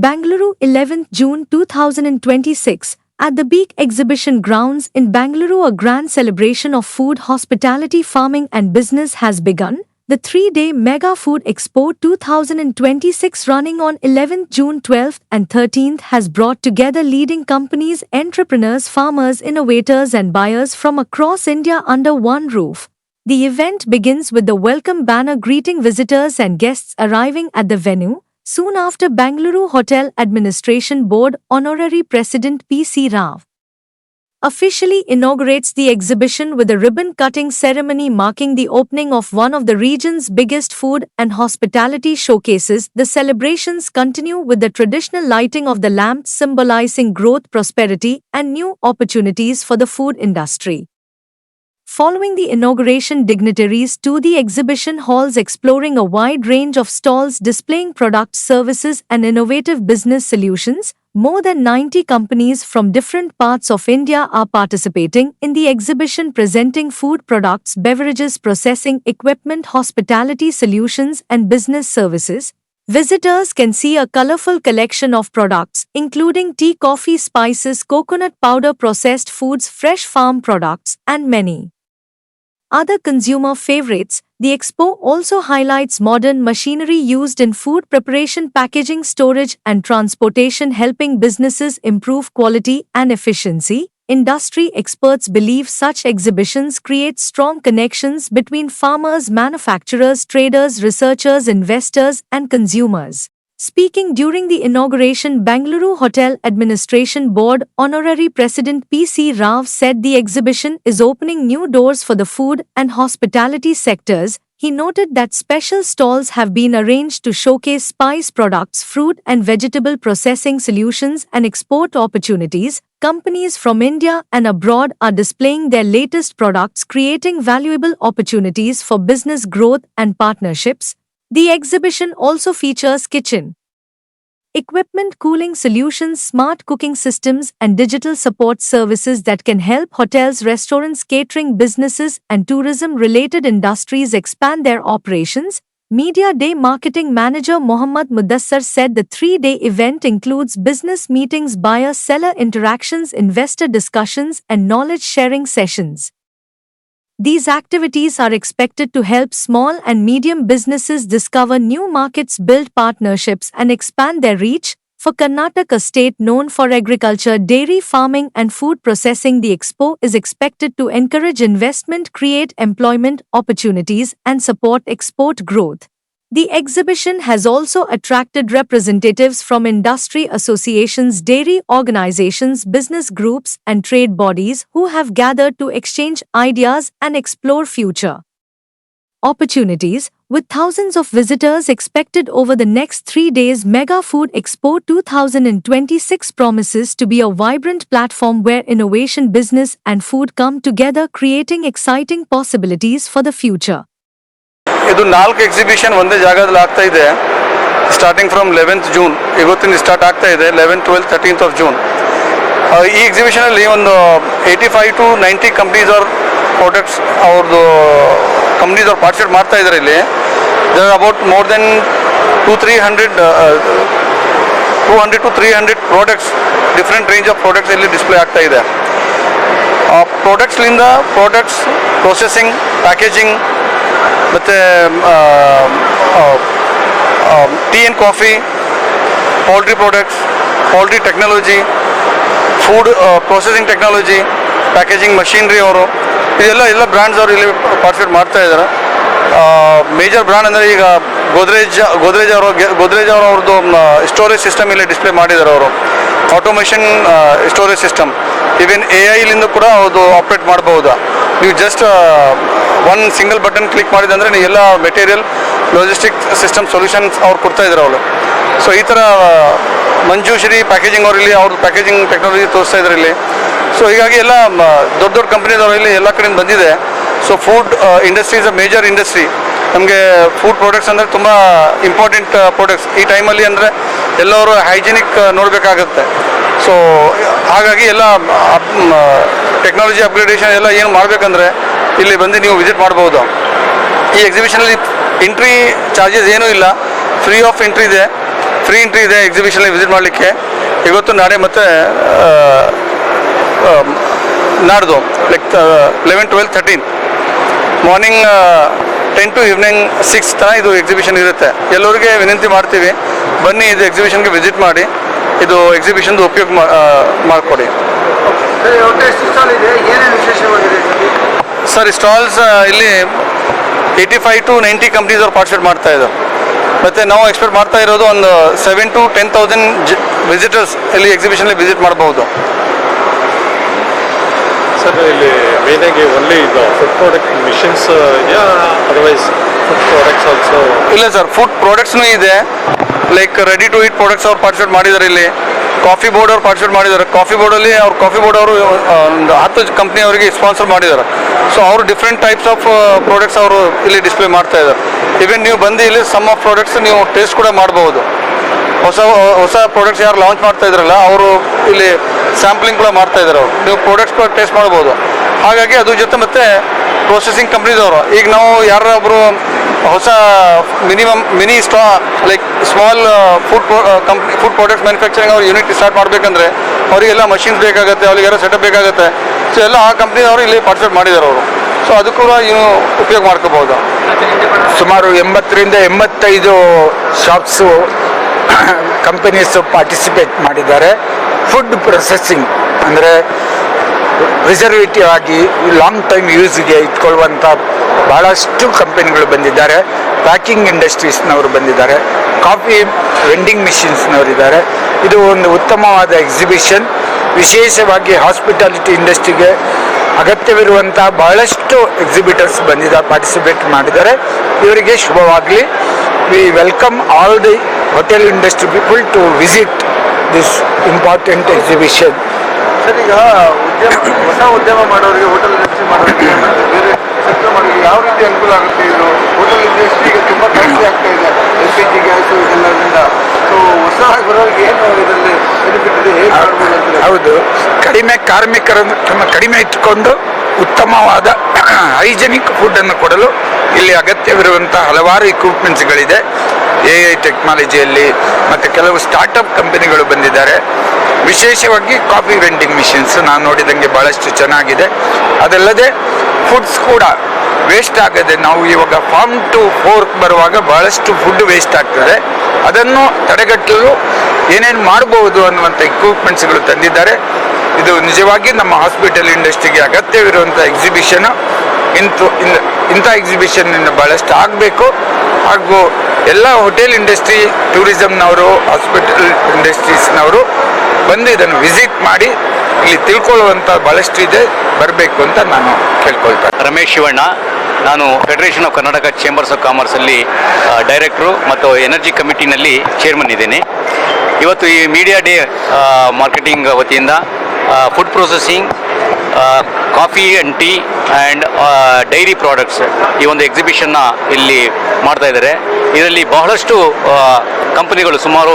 Bangalore, 11th June 2026. At the Beak Exhibition Grounds in Bangalore, a grand celebration of food, hospitality, farming and business has begun. The three-day Mega Food Expo 2026 running on 11th June 12th and 13th has brought together leading companies, entrepreneurs, farmers, innovators and buyers from across India under one roof. The event begins with the welcome banner greeting visitors and guests arriving at the venue. Soon after, Bangalore Hotel Administration Board Honorary President P.C. Rao officially inaugurates the exhibition with a ribbon-cutting ceremony marking the opening of one of the region's biggest food and hospitality showcases. The celebrations continue with the traditional lighting of the lamps symbolizing growth, prosperity, and new opportunities for the food industry. Following the inauguration, dignitaries to the exhibition halls exploring a wide range of stalls displaying products, services, and innovative business solutions. More than 90 companies from different parts of India are participating in the exhibition, presenting food products, beverages, processing equipment, hospitality solutions, and business services. Visitors can see a colorful collection of products, including tea, coffee, spices, coconut powder, processed foods, fresh farm products, and many other consumer favorites. The expo also highlights modern machinery used in food preparation, packaging, storage, and transportation, helping businesses improve quality and efficiency. Industry experts believe such exhibitions create strong connections between farmers, manufacturers, traders, researchers, investors, and consumers. Speaking during the inauguration, Bangalore Hotel Administration Board Honorary President P.C. Rao said the exhibition is opening new doors for the food and hospitality sectors. He noted that special stalls have been arranged to showcase spice products, fruit and vegetable processing solutions, and export opportunities. Companies from India and abroad are displaying their latest products, creating valuable opportunities for business growth and partnerships. The exhibition also features kitchen equipment, cooling solutions, smart cooking systems, and digital support services that can help hotels, restaurants, catering businesses, and tourism-related industries expand their operations. Media Day Marketing Manager Mohammad Mudassar said the three-day event includes business meetings, buyer-seller interactions, investor discussions, and knowledge-sharing sessions. These activities are expected to help small and medium businesses discover new markets, build partnerships, and expand their reach. For Karnataka, a state known for agriculture, dairy farming, and food processing, the expo is expected to encourage investment, create employment opportunities, and support export growth. The exhibition has also attracted representatives from industry associations, dairy organizations, business groups, and trade bodies who have gathered to exchange ideas and explore future opportunities. With thousands of visitors expected over the next 3 days, Mega Food Expo 2026 promises to be a vibrant platform where innovation, business, and food come together, creating exciting possibilities for the future. ಇದು 4 exhibition ಒಂದೇ ಜಾಗದಲ್ಲಿ ಆಗ್ತಾ ಇದೆ. Starting from 11th June ಇವತ್ತಿನ start ಆಗ್ತಾ ಇದೆ. 11th, 12th, 13th of June. ಈ ಎಕ್ಸಿಬಿಷನಲ್ಲಿ ಒಂದು 85 to 90 ಕಂಪ್ನೀಸ್ ಆರ್ ಪ್ರಾಡಕ್ಟ್ಸ್ ಅವ್ರದ್ದು ಕಂಪ್ನೀಸ್ ಅವ್ರು ಪಾರ್ಟಿಸಿಪೇಟ್ ಮಾಡ್ತಾ ಇದ್ದಾರೆ. ಇಲ್ಲಿ there are about more than 200 to 300 products, different range of products ಇಲ್ಲಿ ಡಿಸ್ಪ್ಲೇ ಆಗ್ತಾ ಇದೆ. ಪ್ರಾಡಕ್ಟ್ಸ್ಲಿಂದ ಪ್ರಾಡಕ್ಟ್ಸ್ ಪ್ರೊಸೆಸಿಂಗ್, ಪ್ಯಾಕೇಜಿಂಗ್, ಮತ್ತು tea and coffee, poultry products, poultry technology, food processing technology, packaging machinery ಅವರು ಎಲ್ಲ ಬ್ರ್ಯಾಂಡ್ಸ್ ಅವರು ಇಲ್ಲಿ ಪಾರ್ಟಿಸಿಪೇಟ್ ಮಾಡ್ತಾ ಇದ್ದಾರೆ. ಮೇಜರ್ ಬ್ರ್ಯಾಂಡ್ ಅಂದರೆ ಈಗ ಗೋದ್ರೇಜ್ ಅವ್ರದ್ದು ಸ್ಟೋರೇಜ್ ಸಿಸ್ಟಮ್ ಇಲ್ಲಿ ಡಿಸ್ಪ್ಲೇ ಮಾಡಿದ್ದಾರೆ. ಅವರು automation storage system, even AI ಕೂಡ ಅದು ಆಪ್ರೇಟ್ ಮಾಡ್ಬೋದು. ನೀವು just one single button click ಮಾಡಿದಂದರೆ ನೀವು ಎಲ್ಲ ಮೆಟೀರಿಯಲ್, ಲಾಜಿಸ್ಟಿಕ್ ಸಿಸ್ಟಮ್ ಸೊಲ್ಯೂಷನ್ಸ್ ಅವ್ರು ಕೊಡ್ತಾ ಇದ್ದಾರೆ ಅವರು. ಸೊ ಈ ಥರ ಮಂಜುಶ್ರೀ ಪ್ಯಾಕೇಜಿಂಗ್ ಅವರು ಇಲ್ಲಿ ಅವ್ರದ್ದು ಪ್ಯಾಕೇಜಿಂಗ್ ಟೆಕ್ನಾಲಜಿ ತೋರಿಸ್ತಾ ಇದ್ದಾರೆ ಇಲ್ಲಿ. ಸೊ ಹೀಗಾಗಿ ಎಲ್ಲ ದೊಡ್ಡ ಕಂಪ್ನೀದವರು ಇಲ್ಲಿ ಎಲ್ಲ ಕಡೆಯಿಂದ ಬಂದಿದೆ. So food industry is a major industry. ನಮಗೆ ಫುಡ್ ಪ್ರಾಡಕ್ಟ್ಸ್ ಅಂದರೆ ತುಂಬ ಇಂಪಾರ್ಟೆಂಟ್ ಪ್ರಾಡಕ್ಟ್ಸ್ ಈ ಟೈಮಲ್ಲಿ. ಅಂದರೆ ಎಲ್ಲರೂ ಹೈಜಿನಿಕ್ ನೋಡಬೇಕಾಗತ್ತೆ. ಸೊ ಹಾಗಾಗಿ ಎಲ್ಲ ಟೆಕ್ನಾಲಜಿ ಅಪ್ಗ್ರೇಡೇಷನ್ ಎಲ್ಲ ಏನು ಮಾಡಬೇಕಂದ್ರೆ ಇಲ್ಲಿ ಬಂದು ನೀವು ವಿಸಿಟ್ ಮಾಡ್ಬೋದು. ಈ ಎಕ್ಸಿಬಿಷನಲ್ಲಿ ಎಂಟ್ರಿ ಚಾರ್ಜಸ್ ಏನೂ ಇಲ್ಲ, ಫ್ರೀ ಆಫ್ ಎಂಟ್ರಿ ಇದೆ. ಫ್ರೀ ಎಂಟ್ರಿ ಇದೆ ಎಕ್ಸಿಬಿಷನಲ್ಲಿ ವಿಸಿಟ್ ಮಾಡಲಿಕ್ಕೆ. ಇವತ್ತು ನಾಳೆ ಮತ್ತು ನಾಡ್ದು ಲೈಕ್ 11, 12, 13 ಮಾರ್ನಿಂಗ್ 10 to ಈವ್ನಿಂಗ್ 6 ತನಕ ಇದು ಎಕ್ಸಿಬಿಷನ್ ಇರುತ್ತೆ. ಎಲ್ಲರಿಗೆ ವಿನಂತಿ ಮಾಡ್ತೀವಿ, ಬನ್ನಿ ಇದು ಎಕ್ಸಿಬಿಷನ್ಗೆ ವಿಸಿಟ್ ಮಾಡಿ, ಇದು ಎಕ್ಸಿಬಿಷನ್ದು ಉಪಯೋಗ ಮಾಡಿಕೊಡಿ. ಸರ್ ಈ ಸ್ಟಾಲ್ಸ್ ಇಲ್ಲಿ 85 to 90 ಕಂಪ್ನೀಸ್ ಅವ್ರು ಪಾರ್ಟಿಸಿಪೇಟ್ ಮಾಡ್ತಾ ಇದ್ದಾರೆ. ಮತ್ತು ನಾವು ಎಕ್ಸ್ಪೆಕ್ಟ್ ಮಾಡ್ತಾ ಇರೋದು ಒಂದು 7,000 to 10,000 ವಿಸಿಟರ್ಸ್ ಇಲ್ಲಿ ಎಕ್ಸಿಬಿಷನಲ್ಲಿ ವಿಸಿಟ್ ಮಾಡ್ಬೋದು. ಸರ್ ಇಲ್ಲಿ ಮೇನಾಗಿ ಓನ್ಲಿ ಇದು ಫುಡ್ ಪ್ರಾಡಕ್ಟ್ ಮಿಷನ್ಸ್ ಇದೆಯಾ, ಅದರ್ವೈಸ್ ಫುಡ್ ಪ್ರಾಡಕ್ಟ್ಸ್ ಆಲ್ಸೋ? ಇಲ್ಲ ಸರ್, ಫುಡ್ ಪ್ರಾಡಕ್ಟ್ಸ್ನೂ ಇದೆ. Like ready to eat products ಅವ್ರು ಪಾರ್ಟಿಸಿಪೇಟ್ ಮಾಡಿದ್ದಾರೆ. ಇಲ್ಲಿ ಕಾಫಿ ಬೋರ್ಡ್ ಅವ್ರು ಪಾರ್ಟಿಸಿಪೇಟ್ ಮಾಡಿದ್ದಾರೆ. ಕಾಫಿ ಬೋರ್ಡಲ್ಲಿ ಕಾಫಿ ಬೋರ್ಡ್ ಅವರು ಒಂದು 10 ಕಂಪ್ನಿ ಅವರಿಗೆ ಸ್ಪಾನ್ಸರ್ ಮಾಡಿದ್ದಾರೆ. ಸೊ ಅವರು ಡಿಫ್ರೆಂಟ್ ಟೈಪ್ಸ್ ಆಫ್ ಪ್ರಾಡಕ್ಟ್ಸ್ ಅವರು ಇಲ್ಲಿ ಡಿಸ್ಪ್ಲೇ ಮಾಡ್ತಾ ಇದ್ದಾರೆ. ಈವನ್ ನೀವು ಬಂದು ಇಲ್ಲಿ ಸಮ್ ಆಫ್ ಪ್ರಾಡಕ್ಟ್ಸ್ ನೀವು ಟೇಸ್ಟ್ ಕೂಡ ಮಾಡ್ಬೋದು. ಹೊಸ ಪ್ರಾಡಕ್ಟ್ಸ್ ಯಾರು ಲಾಂಚ್ ಮಾಡ್ತಾ ಇದ್ರಲ್ಲ ಅವರು ಇಲ್ಲಿ ಸ್ಯಾಂಪ್ಲಿಂಗ್ ಕೂಡ ಮಾಡ್ತಾ ಇದ್ದಾರೆ. ಅವರು ನೀವು ಪ್ರಾಡಕ್ಟ್ಸ್ ಕೂಡ ಟೇಸ್ಟ್ ಮಾಡ್ಬೋದು. ಹಾಗಾಗಿ ಅದ್ರ ಜೊತೆ ಮತ್ತೆ ಪ್ರೊಸೆಸಿಂಗ್ ಕಂಪ್ನೀಸ್ ಅವರು ಈಗ ನಾವು ಯಾರೊಬ್ಬರು ಹೊಸ mini like small food products manufacturing ಅವ್ರು ಯೂನಿಟ್ ಸ್ಟಾರ್ಟ್ ಮಾಡಬೇಕಂದ್ರೆ ಅವರಿಗೆಲ್ಲ ಮಷಿನ್ಸ್ ಬೇಕಾಗುತ್ತೆ, ಅವರಿಗೆಲ್ಲ ಸೆಟಪ್ ಬೇಕಾಗುತ್ತೆ. ಸೊ ಎಲ್ಲ ಆ ಕಂಪ್ನಿಯವರು ಇಲ್ಲಿ ಪಾರ್ಟಿಸಿಪೇಟ್ ಮಾಡಿದ್ದಾರೆ ಅವರು. ಸೊ ಅದು ಕೂಡ ಇನ್ನು ಉಪಯೋಗ ಮಾಡ್ಕೋಬಹುದು. ಸುಮಾರು 80ರಿಂದ 85 ಶಾಪ್ಸು ಕಂಪನೀಸು ಪಾರ್ಟಿಸಿಪೇಟ್ ಮಾಡಿದ್ದಾರೆ. ಫುಡ್ ಪ್ರೊಸೆಸಿಂಗ್ ಅಂದರೆ ಪ್ರಿಸರ್ವೇಟಿವ್ ಆಗಿ ಲಾಂಗ್ ಟೈಮ್ ಯೂಸ್ಗೆ ಇಟ್ಕೊಳ್ಳುವಂಥ ಭಾಳಷ್ಟು ಕಂಪನಿಗಳು ಬಂದಿದ್ದಾರೆ. ಪ್ಯಾಕಿಂಗ್ ಇಂಡಸ್ಟ್ರೀಸ್ನವರು ಬಂದಿದ್ದಾರೆ. ಕಾಫಿ ವೆಂಡಿಂಗ್ ಮಿಷಿನ್ಸ್ನವರಿದ್ದಾರೆ. ಇದು ಒಂದು ಉತ್ತಮವಾದ ಎಕ್ಸಿಬಿಷನ್. ವಿಶೇಷವಾಗಿ ಹಾಸ್ಪಿಟಾಲಿಟಿ ಇಂಡಸ್ಟ್ರಿಗೆ ಅಗತ್ಯವಿರುವಂಥ ಬಹಳಷ್ಟು ಎಕ್ಸಿಬಿಟರ್ಸ್ ಪಾರ್ಟಿಸಿಪೇಟ್ ಮಾಡಿದ್ದಾರೆ. ಇವರಿಗೆ ಶುಭವಾಗಲಿ. We welcome all the hotel industry people to visit this important exhibition. Sir, ಈಗ ಹೊಸ ಉದ್ಯಮ ಮಾಡೋರಿಗೆ, ಹೋಟೆಲ್ ಇಂಡಸ್ಟ್ರಿ ಮಾಡೋರಿಗೆ ಮತ್ತು ಬೇರೆ ಸೆಕ್ಟರ್ ಮಾಡೋರಿಗೆ ಯಾವ ರೀತಿ ಅನುಕೂಲ ಆಗುತ್ತೆ? ಇದು ಹೋಟೆಲ್ ಇಂಡಸ್ಟ್ರಿಗೆ ತುಂಬ ಕಾಸ್ಟ್ಲಿ ಆಗ್ತಾ ಇದೆ, LPG ಗ್ಯಾಸು ಇದೆಲ್ಲದಿಂದ. ಸೊ ಹೊಸದಾಗಿ ಬರೋರಿಗೆ ಏನು ಇದರಲ್ಲಿ ಬೆನಿಫಿಟ್ ಇದೆ, ಹೇಗೆ ಮಾಡ್ಬೋದು ಅಂತ? ಹೌದು, ಕಡಿಮೆ ಕಾರ್ಮಿಕರನ್ನು ಕಡಿಮೆ ಇಟ್ಟುಕೊಂಡು ಉತ್ತಮವಾದ ಹೈಜೆನಿಕ್ ಫುಡ್ಡನ್ನು ಕೊಡಲು ಇಲ್ಲಿ ಅಗತ್ಯವಿರುವಂಥ ಹಲವಾರು ಇಕ್ವಿಪ್ಮೆಂಟ್ಸ್ಗಳಿದೆ. AI ಟೆಕ್ನಾಲಜಿಯಲ್ಲಿ ಮತ್ತು ಕೆಲವು ಸ್ಟಾರ್ಟಪ್ ಕಂಪನಿಗಳು ಬಂದಿದ್ದಾರೆ. ವಿಶೇಷವಾಗಿ ಕಾಫಿ ವೆಂಡಿಂಗ್ ಮಿಷಿನ್ಸ್ ನಾನು ನೋಡಿದಂಗೆ ಭಾಳಷ್ಟು ಚೆನ್ನಾಗಿದೆ. ಅದಲ್ಲದೆ ಫುಡ್ಸ್ ಕೂಡ ವೇಸ್ಟ್ ಆಗದೆ, ನಾವು ಇವಾಗ ಫಾರ್ಮ್ ಟು ಫೋರ್ಕ್ ಬರುವಾಗ ಭಾಳಷ್ಟು ಫುಡ್ ವೇಸ್ಟ್ ಆಗ್ತದೆ. ಅದನ್ನು ತಡೆಗಟ್ಟಲು ಏನೇನು ಮಾಡ್ಬೋದು ಅನ್ನುವಂಥ ಇಕ್ವಿಪ್ಮೆಂಟ್ಸ್ಗಳು ತಂದಿದ್ದಾರೆ. ಇದು ನಿಜವಾಗಿ ನಮ್ಮ ಹಾಸ್ಪಿಟಲ್ ಇಂಡಸ್ಟ್ರಿಗೆ ಅಗತ್ಯವಿರುವಂಥ ಎಕ್ಸಿಬಿಷನು. ಇಂಥ ಎಕ್ಸಿಬಿಷನ್ನಿಂದ ಭಾಳಷ್ಟು ಆಗಬೇಕು. ಹಾಗೂ ಎಲ್ಲ ಹೋಟೆಲ್ ಇಂಡಸ್ಟ್ರಿ, ಟೂರಿಸಮ್ನವರು, ಹಾಸ್ಪಿಟಲ್ ಇಂಡಸ್ಟ್ರೀಸ್ನವರು ಬಂದು ಇದನ್ನು ವಿಸಿಟ್ ಮಾಡಿ ಇಲ್ಲಿ ತಿಳ್ಕೊಳ್ಳುವಂಥ ಭಾಳಷ್ಟು ಇದೆ, ಬರಬೇಕು ಅಂತ ನಾನು ಕೇಳ್ಕೊಳ್ತೇನೆ. ರಮೇಶ್ ಶಿವಣ್ಣ, ನಾನು federation of Karnataka chambers of ಕಾಮರ್ಸಲ್ಲಿ ಡೈರೆಕ್ಟ್ರು ಮತ್ತು ಎನರ್ಜಿ ಕಮಿಟಿನಲ್ಲಿ ಚೇರ್ಮನ್ ಇದ್ದೇನೆ. ಇವತ್ತು ಈ ಮೀಡಿಯಾ ಡೇ ಮಾರ್ಕೆಟಿಂಗ್ ವತಿಯಿಂದ food processing, coffee and tea and dairy products ಈ ಒಂದು ಎಕ್ಸಿಬಿಷನ್ನ ಇಲ್ಲಿ ಮಾಡ್ತಾ ಇದ್ದಾರೆ. ಇದರಲ್ಲಿ ಬಹಳಷ್ಟು ಕಂಪನಿಗಳು, ಸುಮಾರು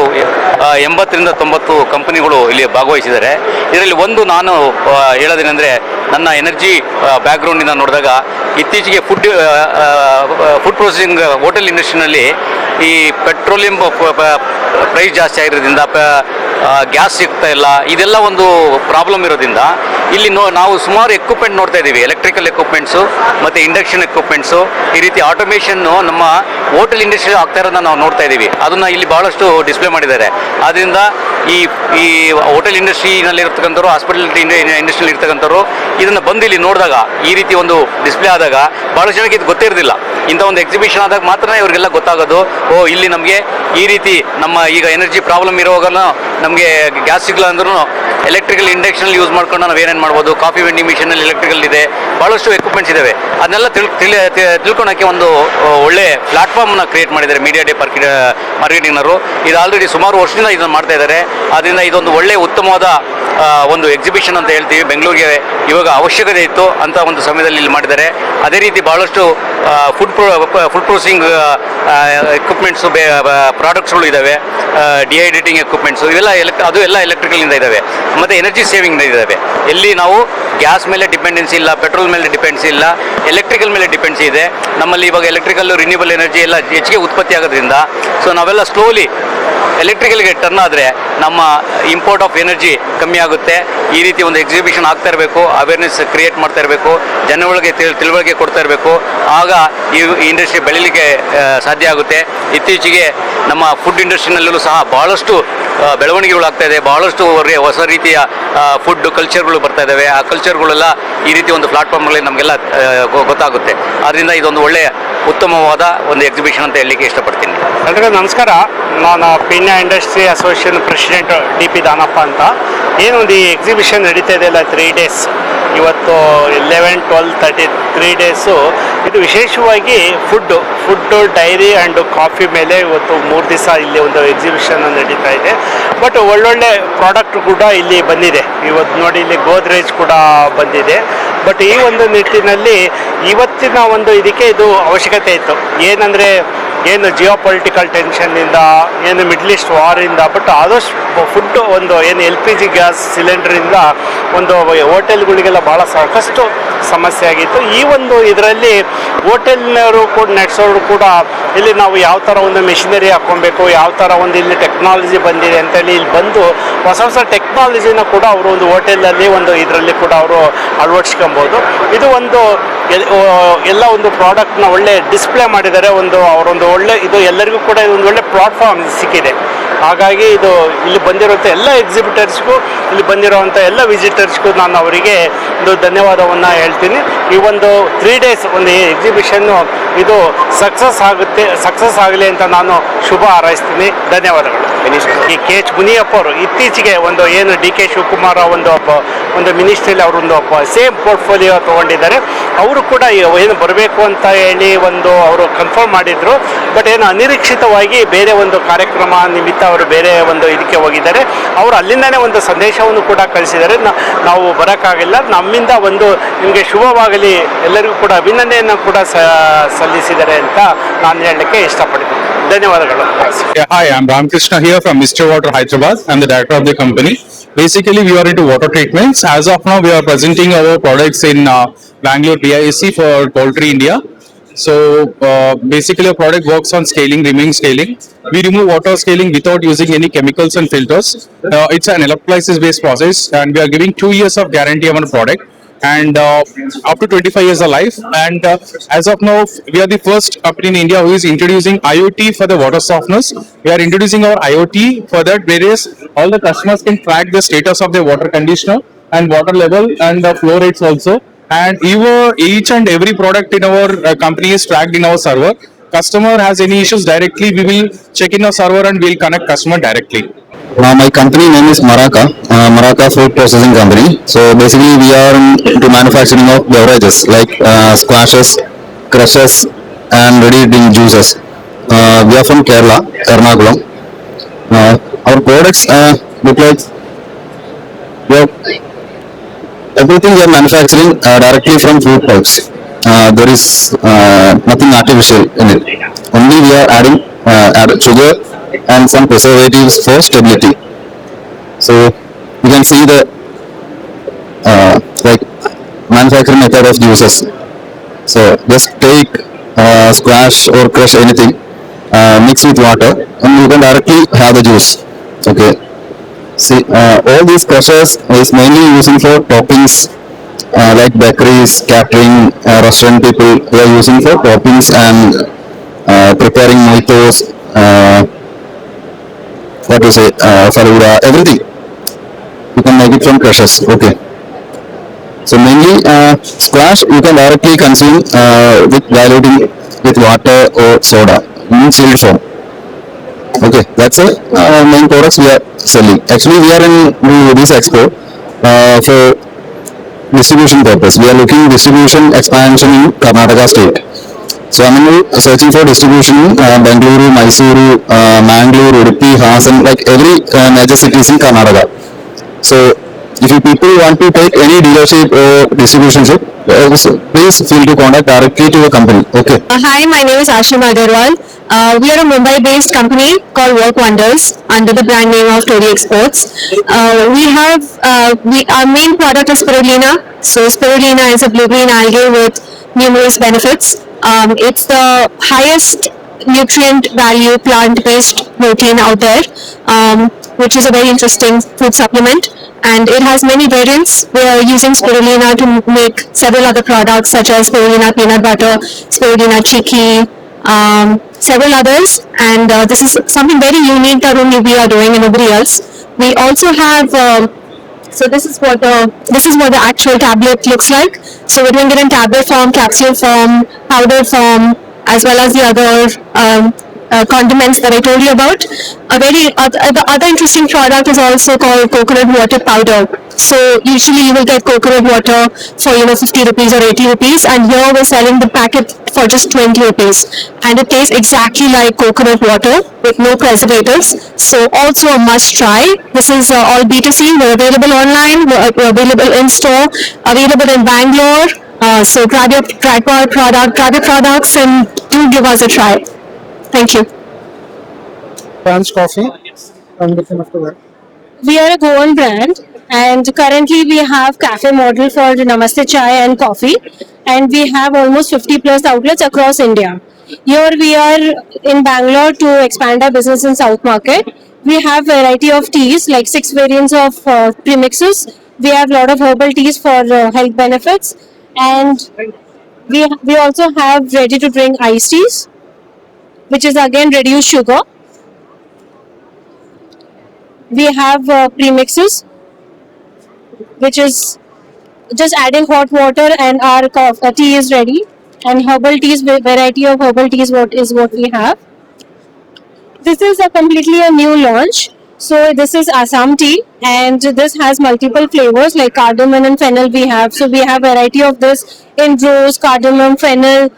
80ರಿಂದ 90 ಕಂಪನಿಗಳು ಇಲ್ಲಿ ಭಾಗವಹಿಸಿದ್ದಾರೆ. ಇದರಲ್ಲಿ ಒಂದು ನಾನು ಹೇಳೋದೇನೆಂದರೆ, ನನ್ನ ಎನರ್ಜಿ ಬ್ಯಾಕ್ಗ್ರೌಂಡಿಂದ ನೋಡಿದಾಗ ಇತ್ತೀಚೆಗೆ ಫುಡ್ ಪ್ರೊಸೆಸಿಂಗ್ ಹೋಟೆಲ್ ಇಂಡಸ್ಟ್ರಿನಲ್ಲಿ ಈ ಪೆಟ್ರೋಲಿಯಂ ಪ್ರೈಸ್ ಜಾಸ್ತಿ ಆಗಿರೋದ್ರಿಂದ ಗ್ಯಾಸ್ ಸಿಗ್ತಾ ಇಲ್ಲ, ಇದೆಲ್ಲ ಒಂದು ಪ್ರಾಬ್ಲಮ್ ಇರೋದ್ರಿಂದ ಇಲ್ಲಿ ನಾವು ಸುಮಾರು ಎಕ್ವಿಪ್ಮೆಂಟ್ ನೋಡ್ತಾ ಇದ್ದೀವಿ. ಎಲೆಕ್ಟ್ರಿಕಲ್ ಎಕ್ವಿಪ್ಮೆಂಟ್ಸು ಮತ್ತು ಇಂಡಕ್ಷನ್ ಎಕ್ವಿಪ್ಮೆಂಟ್ಸು, ಈ ರೀತಿ ಆಟೋಮೇಷನ್ನು ನಮ್ಮ ಹೋಟೆಲ್ ಇಂಡಸ್ಟ್ರಿ ಆಗ್ತಾ ಇರೋದನ್ನ ನಾವು ನೋಡ್ತಾ ಇದ್ದೀವಿ. ಅದನ್ನು ಇಲ್ಲಿ ಭಾಳಷ್ಟು ಡಿಸ್ಪ್ಲೇ ಮಾಡಿದ್ದಾರೆ. ಆದ್ದರಿಂದ ಈ ಹೋಟೆಲ್ ಇಂಡಸ್ಟ್ರಿನಲ್ಲಿ ಇರ್ತಕ್ಕಂಥವ್ರು, ಹಾಸ್ಪಿಟಾಲಿಟಿ ಇಂಡಸ್ಟ್ರಿಯಲ್ಲಿ ಇರ್ತಕ್ಕಂಥವ್ರು ಇದನ್ನು ಬಂದು ಇಲ್ಲಿ ನೋಡಿದಾಗ, ಈ ರೀತಿ ಒಂದು ಡಿಸ್ಪ್ಲೇ ಆದಾಗ ಭಾಳಷ್ಟು ಜನಕ್ಕೆ ಇದು ಗೊತ್ತೇ ಇರೋದಿಲ್ಲ. ಇಂಥ ಒಂದು ಎಕ್ಸಿಬಿಷನ್ ಆದಾಗ ಮಾತ್ರ ಇವರಿಗೆಲ್ಲ ಗೊತ್ತಾಗೋದು, ಇಲ್ಲಿ ನಮಗೆ ಈ ರೀತಿ ನಮ್ಮ ಈಗ ಎನರ್ಜಿ ಪ್ರಾಬ್ಲಮ್ ಇರೋವಾಗಲೂ ನಮಗೆ ಗ್ಯಾಸ್ ಸಿಗಲ್ಲ ಅಂದ್ರೂ ಎಲೆಕ್ಟ್ರಿಕಲ್ ಇಂಡಕ್ಷನ್ ಯೂಸ್ ಮಾಡ್ಕೊಂಡು ನಾವು ಏನೇನು ಮಾಡ್ಬೋದು. ಕಾಫಿ ವೆಂಡಿಂಗ್ ಮಿಷನಲ್ಲಿ ಎಲೆಕ್ಟ್ರಿಕಲ್ ಇದೆ, ಭಾಳಷ್ಟು ಎಕ್ವಿಪ್ಮೆಂಟ್ಸ್ ಇದ್ದಾವೆ. ಅದನ್ನೆಲ್ಲ ತಿಳ್ಕೊಳಕ್ಕೆ ಒಂದು ಒಳ್ಳೆ ಪ್ಲಾಟ್ಫಾರ್ಮ್ನ ಕ್ರಿಯೇಟ್ ಮಾಡಿದ್ದಾರೆ ಮೀಡಿಯಾ ಡೇ ಮಾರ್ಕೆಟಿಂಗ್ನವರು. ಇದು ಆಲ್ರೆಡಿ ಸುಮಾರು ವರ್ಷದಿಂದ ಇದನ್ನು ಮಾಡ್ತಾ ಇದ್ದಾರೆ. ಆದ್ದರಿಂದ ಇದೊಂದು ಒಳ್ಳೆಯ ಉತ್ತಮವಾದ ಒಂದು ಎಕ್ಸಿಬಿಷನ್ ಅಂತ ಹೇಳ್ತೀವಿ. ಬೆಂಗಳೂರಿಗೆ ಇವಾಗ ಅವಶ್ಯಕತೆ ಇತ್ತು ಅಂತ ಒಂದು ಸಮಯದಲ್ಲಿ ಇಲ್ಲಿ ಮಾಡಿದ್ದಾರೆ. ಅದೇ ರೀತಿ ಭಾಳಷ್ಟು ಫುಡ್ ಪ್ರೊಸೆಸಿಂಗ್ ಎಕ್ವಿಪ್ಮೆಂಟ್ಸು ಪ್ರಾಡಕ್ಟ್ಸ್ಗಳು ಇದ್ದಾವೆ, ಡಿಹೈಡ್ರೇಟಿಂಗ್ ಎಕ್ವಿಪ್ಮೆಂಟ್ಸು, ಇವೆಲ್ಲ ಅದೆಲ್ಲ ಅದು ಎಲ್ಲ ಎಲೆಕ್ಟ್ರಿಕಲಿಂದ ಇದ್ದಾವೆ. ಮತ್ತು ಎನರ್ಜಿ ಸೇವಿಂಗ್ ಇದ್ದಾವೆ. ಎಲ್ಲಿ ನಾವು ಗ್ಯಾಸ್ ಮೇಲೆ ಡಿಪೆಂಡೆನ್ಸಿ ಇಲ್ಲ, ಪೆಟ್ರೋಲ್ ಮೇಲೆ ಡಿಪೆಂಡೆನ್ಸಿ ಇಲ್ಲ, ಎಲೆಕ್ಟ್ರಿಕಲ್ ಮೇಲೆ ಡಿಪೆಂಡೆನ್ಸಿ ಇದೆ. ನಮ್ಮಲ್ಲಿ ಇವಾಗ ಎಲೆಕ್ಟ್ರಿಕಲ್ ರಿನ್ಯೂಬಲ್ ಎನರ್ಜಿ ಎಲ್ಲ ಹೆಚ್ಚಿಗೆ ಉತ್ಪತ್ತಿ ಆಗೋದ್ರಿಂದ ಸೊ ನಾವೆಲ್ಲ ಸ್ಲೋಲಿ ಎಲೆಕ್ಟ್ರಿಕಲ್ಗೆ ಟರ್ನ್ ಆದರೆ ನಮ್ಮ ಇಂಪೋರ್ಟ್ ಆಫ್ ಎನರ್ಜಿ ಕಮ್ಮಿ ಆಗುತ್ತೆ. ಈ ರೀತಿ ಒಂದು ಎಕ್ಸಿಬಿಷನ್ ಆಗ್ತಾ ಇರಬೇಕು, ಅವೇರ್ನೆಸ್ ಕ್ರಿಯೇಟ್ ಮಾಡ್ತಾ ಇರಬೇಕು, ಜನಗಳಿಗೆ ತಿಳುವಳಿಕೆ ಕೊಡ್ತಾ ಇರಬೇಕು. ಆಗ ಈ ಇಂಡಸ್ಟ್ರಿ ಬೆಳೀಲಿಕ್ಕೆ ಸಾಧ್ಯ ಆಗುತ್ತೆ. ಇತ್ತೀಚೆಗೆ ನಮ್ಮ ಫುಡ್ ಇಂಡಸ್ಟ್ರಿನಲ್ಲೂ ಸಹ ಭಾಳಷ್ಟು ಬೆಳವಣಿಗೆಗಳಾಗ್ತಾ ಇದೆ. ಭಾಳಷ್ಟು ಹೊಸ ರೀತಿಯ ಫುಡ್ ಕಲ್ಚರ್ಗಳು ಬರ್ತಾ ಇದ್ದಾವೆ. ಆ ಕಲ್ಚರ್ಗಳೆಲ್ಲ ಈ ರೀತಿ ಒಂದು ಪ್ಲಾಟ್ಫಾರ್ಮ್ಗಳಲ್ಲಿ ನಮಗೆಲ್ಲ ಗೊತ್ತಾಗುತ್ತೆ. ಆದ್ದರಿಂದ ಇದೊಂದು ಒಳ್ಳೆಯ ಉತ್ತಮವಾದ ಒಂದು ಎಕ್ಸಿಬಿಷನ್ ಅಂತ ಹೇಳಲಿಕ್ಕೆ ಇಷ್ಟಪಡ್ತೀನಿ. ಎಲ್ರಿಗೂ ನಮಸ್ಕಾರ. ನಾನು Peenya industry association president DP Danappa ಅಂತ. ಏನೊಂದು ಈ ಎಕ್ಸಿಬಿಷನ್ ನಡೀತಾ ಇದೆಯಲ್ಲ 3 days, ಇವತ್ತು 11, 12, 13 3 days. ಇದು ವಿಶೇಷವಾಗಿ ಫುಡ್ಡು, ಡೈರಿ ಆ್ಯಂಡ್ ಕಾಫಿ ಮೇಲೆ ಇವತ್ತು 3 ದಿವಸ ಇಲ್ಲಿ ಒಂದು ಎಕ್ಸಿಬಿಷನ್ ನಡೀತಾ ಇದೆ. ಬಟ್ ಒಳ್ಳೊಳ್ಳೆ ಪ್ರಾಡಕ್ಟ್ ಕೂಡ ಇಲ್ಲಿ ಬಂದಿದೆ. ಇವತ್ತು ನೋಡಿ ಇಲ್ಲಿ ಗೋದ್ರೇಜ್ ಕೂಡ ಬಂದಿದೆ. ಬಟ್ ಈ ಒಂದು ನಿಟ್ಟಿನಲ್ಲಿ ಇವತ್ತಿನ ಒಂದು ಇದಕ್ಕೆ ಇದು ಅವಶ್ಯಕತೆ ಇತ್ತು. ಏನಂದರೆ ಏನು ಜಿಯೋ ಪೊಲಿಟಿಕಲ್ ಟೆನ್ಷನ್ನಿಂದ, ಏನು ಮಿಡ್ಲ್ ಈಸ್ಟ್ ವಾರಿಂದ, ಬಟ್ ಆದಷ್ಟು ಫುಡ್ಡು ಒಂದು ಏನು LPG ಗ್ಯಾಸ್ ಸಿಲಿಂಡ್ರಿಂದ ಒಂದು ಹೋಟೆಲ್ಗಳಿಗೆಲ್ಲ ಭಾಳ ಸಾಕಷ್ಟು ಸಮಸ್ಯೆ ಆಗಿತ್ತು. ಈ ಒಂದು ಇದರಲ್ಲಿ ಹೋಟೆಲ್ನವರು ಕೂಡ ನಡೆಸೋರು ಕೂಡ ಇಲ್ಲಿ ನಾವು ಯಾವ ಥರ ಒಂದು ಮೆಷಿನರಿ ಹಾಕ್ಕೊಬೇಕು, ಯಾವ ಥರ ಒಂದು ಇಲ್ಲಿ ಟೆಕ್ನಾಲಜಿ ಬಂದಿದೆ ಅಂತೇಳಿ ಇಲ್ಲಿ ಬಂದು ಹೊಸ ಟೆಕ್ನಾಲಜಿನ ಕೂಡ ಅವರು ಒಂದು ಹೋಟೆಲಲ್ಲಿ ಒಂದು ಇದರಲ್ಲಿ ಕೂಡ ಅವರು ಅಳವಡಿಸ್ಕೊಬೋದು. ಇದು ಒಂದು ಎಲ್ಲ ಒಂದು ಪ್ರಾಡಕ್ಟ್ನ ಒಳ್ಳೆ ಡಿಸ್ಪ್ಲೇ ಮಾಡಿದ್ದಾರೆ. ಅವರೊಂದು ಒಳ್ಳೆ ಇದು ಎಲ್ಲರಿಗೂ ಕೂಡ ಒಂದು ಒಳ್ಳೆ ಪ್ಲಾಟ್ಫಾರ್ಮ್ ಸಿಕ್ಕಿದೆ. ಹಾಗಾಗಿ ಇದು ಇಲ್ಲಿ ಬಂದಿರುವಂಥ ಎಲ್ಲ ಎಕ್ಸಿಬಿಟರ್ಸ್ಗೂ, ಇಲ್ಲಿ ಬಂದಿರುವಂಥ ಎಲ್ಲ ವಿಸಿಟರ್ಸ್ಗೂ ನಾನು ಅವರಿಗೆ ಒಂದು ಧನ್ಯವಾದವನ್ನು ಹೇಳ್ತೀನಿ. ಈ ಒಂದು 3 days ಒಂದು ಎಕ್ಸಿಬಿಷನ್ನು ಇದು ಸಕ್ಸಸ್ ಆಗಲಿ ಅಂತ ನಾನು ಶುಭ ಹಾರೈಸ್ತೀನಿ. ಧನ್ಯವಾದಗಳು. ಈ KH ಮುನಿಯಪ್ಪ ಅವರು ಇತ್ತೀಚೆಗೆ ಒಂದು ಏನು DK ಶಿವಕುಮಾರ್ ಒಂದು ಮಿನಿಸ್ಟ್ರಿಯಲ್ಲಿ ಅವರೊಂದು ಸೇಮ್ ಪೋರ್ಟ್ಫೋಲಿಯೋ ತೊಗೊಂಡಿದ್ದಾರೆ. ಅವರು ಕೂಡ ಏನು ಬರಬೇಕು ಅಂತ ಹೇಳಿ ಅವರು ಕನ್ಫರ್ಮ್ ಮಾಡಿದರು. ಬಟ್ ಏನು ಅನಿರೀಕ್ಷಿತವಾಗಿ ಬೇರೆ ಒಂದು ಕಾರ್ಯಕ್ರಮ ನಿಮಿತ್ತ ಅವರು ಬೇರೆ ಒಂದು ಇದಕ್ಕೆ ಹೋಗಿದ್ದಾರೆ. ಅವರು ಅಲ್ಲಿಂದನೇ ಒಂದು ಸಂದೇಶವನ್ನು ಕೂಡ ಕಳಿಸಿದ್ದಾರೆ, ನಾವು ಬರೋಕ್ಕಾಗಿಲ್ಲ, ನಮ್ಮಿಂದ ಒಂದು ನಿಮಗೆ ಶುಭವಾಗಲಿ, ಎಲ್ಲರಿಗೂ ಕೂಡ ಅಭಿನಂದನೆಯನ್ನು ಕೂಡ ಸಲ್ಲಿಸಿದ್ದಾರೆ ಅಂತ ನಾನು ಹೇಳಲಿಕ್ಕೆ ಇಷ್ಟಪಡ್ತೀನಿ. ಧನ್ಯವಾದಗಳು. Yeah, hi, I'm Ramkrishna here from Mr. Water Hyderabad. I'm the director of the company. Basically, we are into water treatments. As of now, we are presenting our products in Bangalore BISC for Poultry India. So, basically, our product works on scaling, removing scaling. We remove water scaling without using any chemicals and filters. It's an electrolysis-based process, and we are giving 2 years of guarantee on our product. And up to 25 years of life. And as of now, we are the first company in India who is introducing IoT for the water softeners. We are introducing our IoT for that, whereas all the customers can track the status of their water conditioner and water level and the flow rates also. And each and every product in our company is tracked in our server. Customer has any issues directly, we will check in our server and we'll connect customer directly. My company name is Maraka Food Processing Company. So basically we are into manufacturing of beverages like squashes, crushes and ready drink juices. We are from Kerala, Ernakulam. Our products look like everything we are manufacturing directly from fruit pulps. There is nothing artificial in it. Only we are added sugar and some preservatives for stability. So you can see the like manufacturing method of juices. So just take squash or crush anything, mix with water, and you can directly have the juice. Okay. See, all these crushers is mainly using for toppings, like bakeries, catering, restaurant people. They are using for toppings and preparing mojitos. What to say, faluda, everything. You can make it from crushers. Okay. So mainly squash you can directly consume with diluting with water or soda in chilled form. Okay, that's the main products we are selling. Actually, we are in this expo for distribution purpose. We are looking distribution expansion in Karnataka state. So I'm searching for distribution in Bengaluru, Mysuru, Mangalore, Udupi, Hasan, like every major cities in Karnataka. So If you people want to take any dealership or distributionship, please feel to contact directly to the company. Okay. Hi, my name is Ashim Agarwal. We are a Mumbai-based company called Work Wonders under the brand name of Tori Exports. Our main product is spirulina. So spirulina is a blue-green algae with numerous benefits. It's the highest nutrient value plant-based protein out there, which is a very interesting food supplement. And it has many variants. We are using spirulina to make several other products such as spirulina peanut butter, spirulina chicky, several others. And this is something very unique that only we are doing and nobody else. We also have so this is what the actual tablet looks like. So we're doing it in tablet form, capsule form, powder form, as well as the other condiments that I told you about. The other interesting product is also called coconut water powder. So usually you will get coconut water for 50 rupees or 80 rupees, and here we're selling the packet for just 20 rupees, and it tastes exactly like coconut water with no preservatives. So also a must try. This is all B2C. We're available online. We're available in store. Available in Bangalore. So grab your products and do give us a try. Thank you. Franz Coffee. I'm looking after that. We are a Goan brand, and currently we have cafe model for Namaste Chai and coffee, and we have almost 50 plus outlets across India. Here we are in Bangalore to expand our business in South Market. We have variety of teas, like 6 variants of premixes. We have a lot of herbal teas for health benefits, and we also have ready to drink iced teas, which is again reduced sugar. We have premixes, which is just adding hot water and our tea is ready. And herbal teas, variety of herbal teas what we have. This is completely a new launch. So this is Assam tea, and this has multiple flavors like cardamom and fennel we have. So we have variety of this in rose, cardamom, fennel,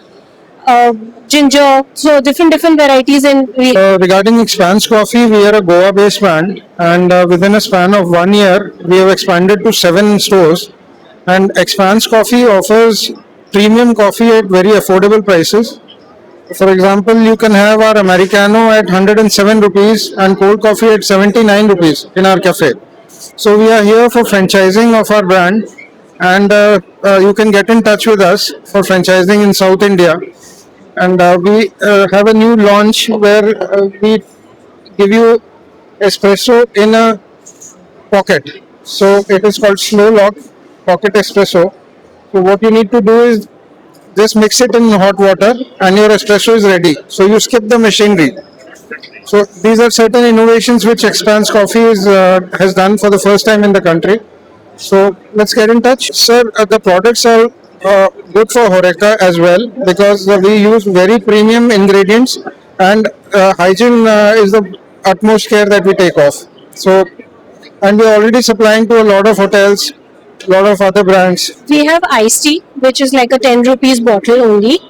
ginger, so different varieties Regarding Expanse Coffee, we are a Goa-based brand, and within a span of 1 year, we have expanded to 7 stores. And Expanse Coffee offers premium coffee at very affordable prices. For example, you can have our Americano at 107 rupees and cold coffee at 79 rupees in our cafe. So we are here for franchising of our brand, and you can get in touch with us for franchising in South India. And we have a new launch where we give you espresso in a pocket. So it is called Slow Lock Pocket Espresso. So what you need to do is just mix it in hot water and your espresso is ready. So you skip the machinery. So these are certain innovations which Expanse Coffee has done for the first time in the country. So let's get in touch. Sir, the products are good for Horeca as well, because we use very premium ingredients, and hygiene is the utmost care that we take off. So, and we're already supplying to a lot of hotels, a lot of other brands. We have iced tea, which is like a 10 rupees bottle only.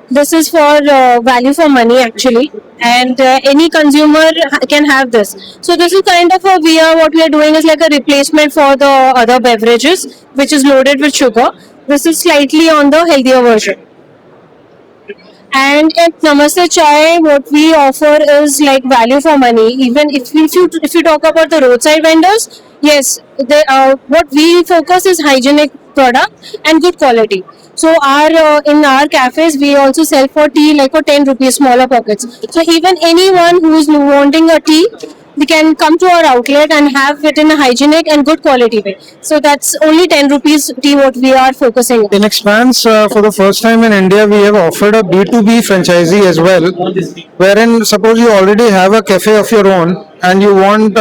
This is for value for money actually, and any consumer can have this. So this is kind of what we are doing is like a replacement for the other beverages, which is loaded with sugar. This is slightly on the healthier version. And at Namaste Chai, what we offer is like value for money. Even if you talk about the roadside vendors, yes, what we focus is hygienic product and good quality. So in our cafes, we also sell for tea like for 10 rupees smaller pockets. So even anyone who is wanting a tea, they can come to our outlet and have it in a hygienic and good quality way. So that's only 10 rupees tea what we are focusing on. In Expanse, for the first time in India, we have offered a B2B franchisee as well, wherein suppose you already have a cafe of your own and you want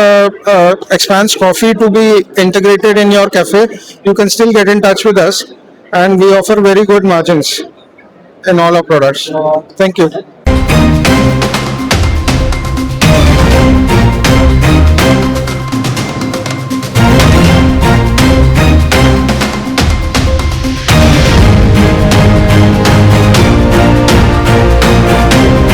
Expanse Coffee to be integrated in your cafe, you can still get in touch with us, and we offer very good margins in all our products. Thank you.